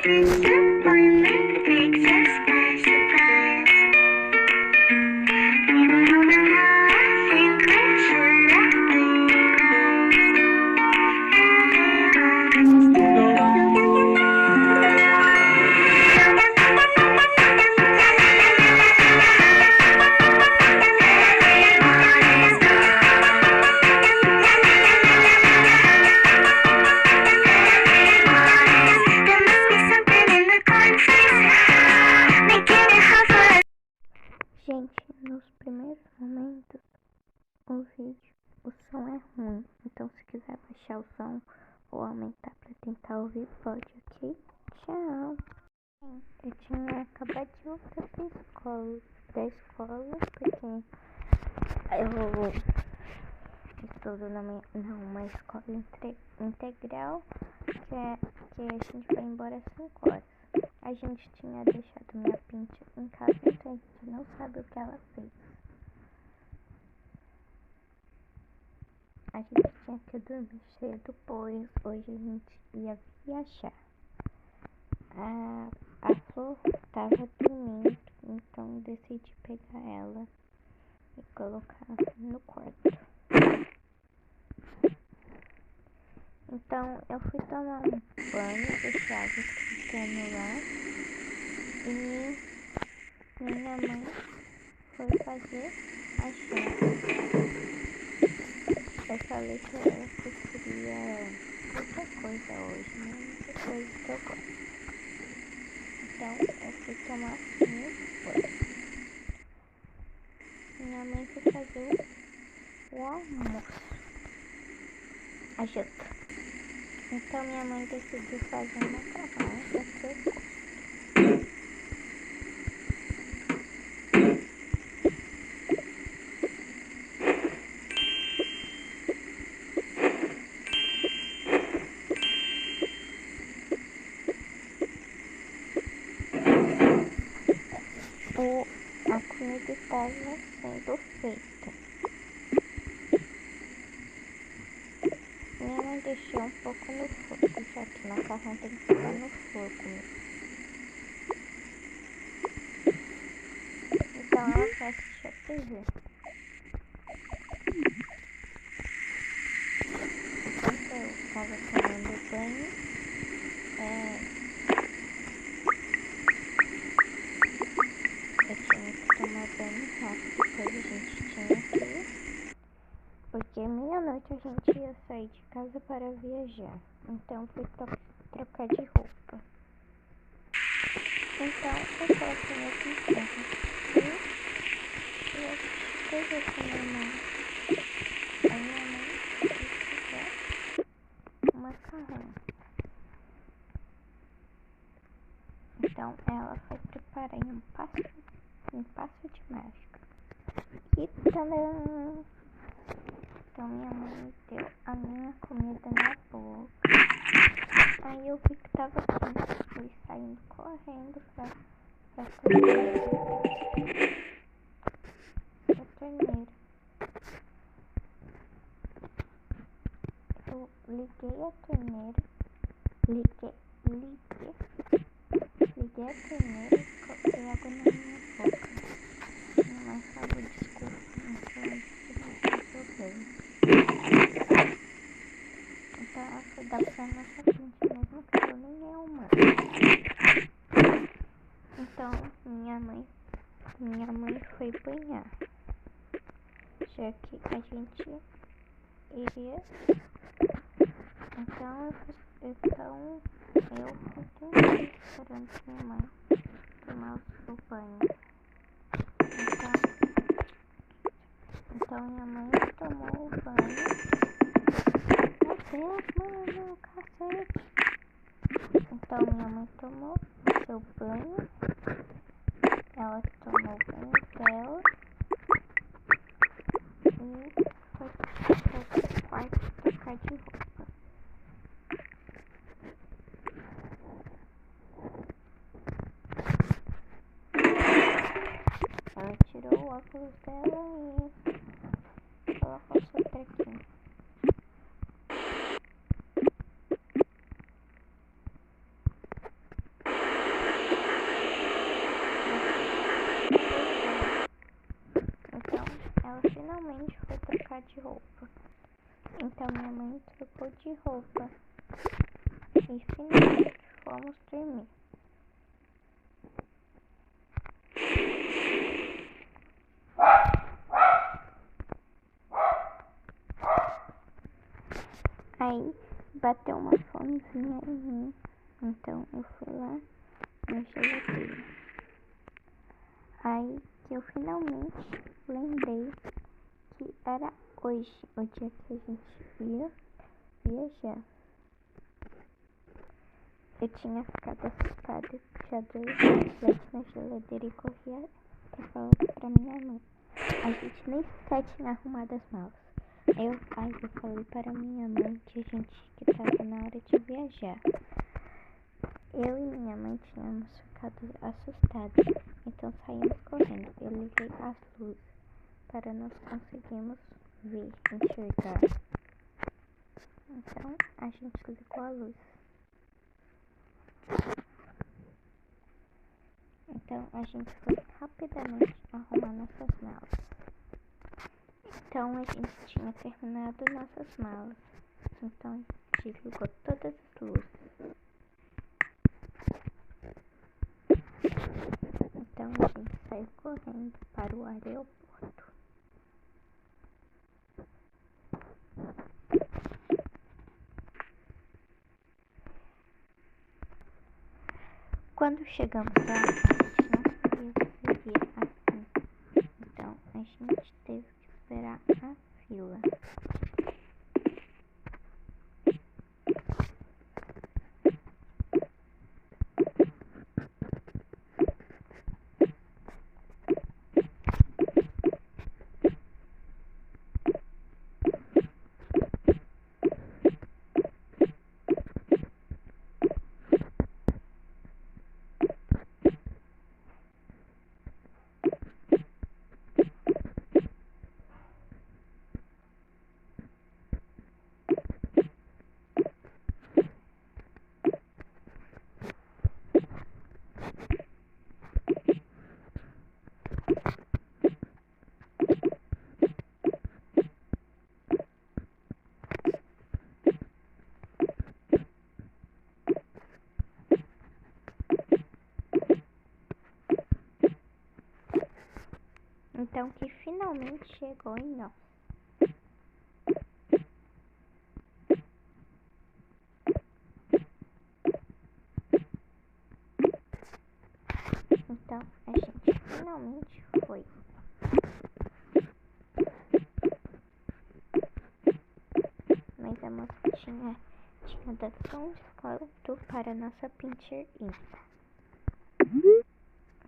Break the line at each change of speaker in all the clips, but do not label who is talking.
Disappointment takes us by surprise. You know how I think we should have
Gente, nos primeiros momentos o vídeo, o som é ruim, então se quiser baixar o som ou aumentar pra tentar ouvir, pode, ok? Tchau! Eu tinha acabado de voltar da escola, porque eu estudo numa escola integral, que a gente vai embora às 5 horas. A gente tinha deixado minha pincha em casa, então a gente não sabe o que ela fez. A gente tinha que dormir cedo, pois hoje a gente ia viajar. A Flor tava dormindo, então decidi pegar ela e colocar no quarto. Então eu fui tomar um banho, deixei a água esquentando lá e minha mãe foi fazer a janta. Eu falei que eu queria qualquer coisa hoje, né? Muita coisa que eu gosto. Então eu fui tomar meu banho. Minha mãe foi fazer o almoço, a janta. Então minha mãe decidiu fazer um macarrão, que eu gosto. A comida estava sendo feita. Minha mãe deixou um pouco no fogo, já que o macarrão tem que ficar no fogo mesmo. Então ela vai assistir a TV. Enquanto eu estava tomando banho, eu tinha que tomar banho rápido, depois a gente tinha que ir, porque meia-noite a gente ia sair de casa para viajar. Então fui trocar de roupa. Então eu coloquei minha pintura e eu assisti TV com minha mãe. A minha mãe quis fazer um macarrão. Então ela foi preparar em um passo de mágica. E também, então minha mãe deu a minha comida na boca. Aí eu vi que tava quente, fui saindo correndo pra torneira. Eu liguei a torneira, liguei a torneira e coloquei água na minha boca. Minha mãe falou desculpa, então eu disse problema. Então ela foi dar pra nossa pinta, mesmo que eu nem é humana. Então minha mãe foi banhar, já que a gente iria. Então eu continuei esperando minha mãe tomar o banho. Então minha mãe tomou o banho. Meu Deus, mano, cacete. Então minha mãe tomou o seu banho. Ela tomou o banho dela. E foi pro quarto trocar de roupa. Ela tirou o óculos dela e colocou o seu trequinho. de roupa. Então minha mãe trocou de roupa e finalmente fomos dormir. Aí bateu uma fomezinha em mim, então eu fui lá na geladeira. Aí que eu finalmente lembrei que era hoje o dia que a gente ia viajar. Eu tinha ficado assustada, já dei leite na geladeira e corria pra falar pra minha mãe. A gente nem sequer tinha arrumado as malas. Aí eu falei para minha mãe que tava na hora de viajar. Eu e minha mãe tínhamos ficado assustados, então saímos correndo. Eu liguei as luzes para nós conseguirmos ver, enxergar. Então a gente ligou a luz. Então a gente foi rapidamente arrumar nossas malas. Então a gente tinha terminado nossas malas. Então a gente ligou todas as luzes. Então a gente saiu correndo para o aeroporto. Quando chegamos lá, a gente não podia seguir assim. Então a gente teve que esperar a fila. Então que finalmente chegou em nós. Então a gente finalmente foi. Mas a moça tinha dado só um desconto para nossa pincher ir.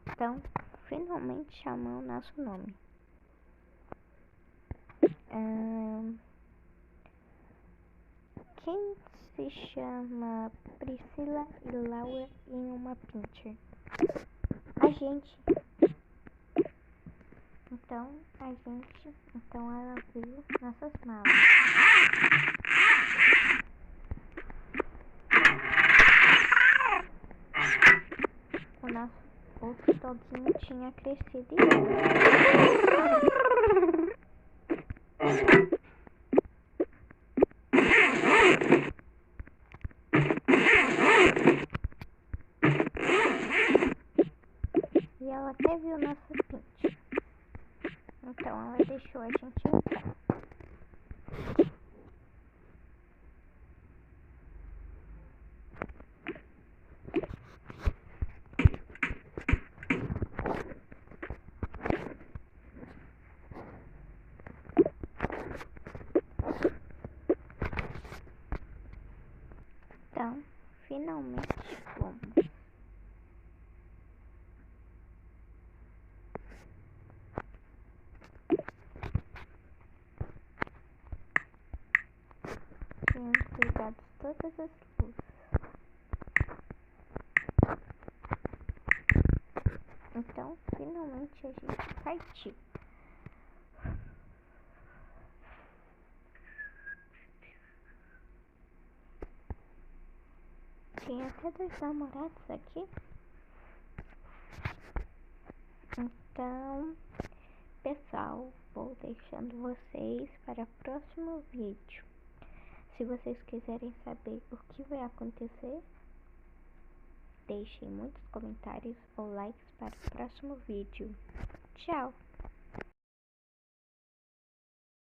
Então finalmente chamou o nosso nome. Quem se chama Priscila e Laura em uma pincher? A gente. Então ela viu nossas malas. O nosso outro doguinho tinha crescido e ela até viu nossa pincher. Então ela deixou a gente entrar. Então, finalmente fomos. Tínhamos ligado todas as luzes. Então, finalmente a gente partiu. Tinha até 2 namorados aqui. Então, pessoal, vou deixando vocês para o próximo vídeo. Se vocês quiserem saber o que vai acontecer, deixem muitos comentários ou likes para o próximo vídeo. Tchau!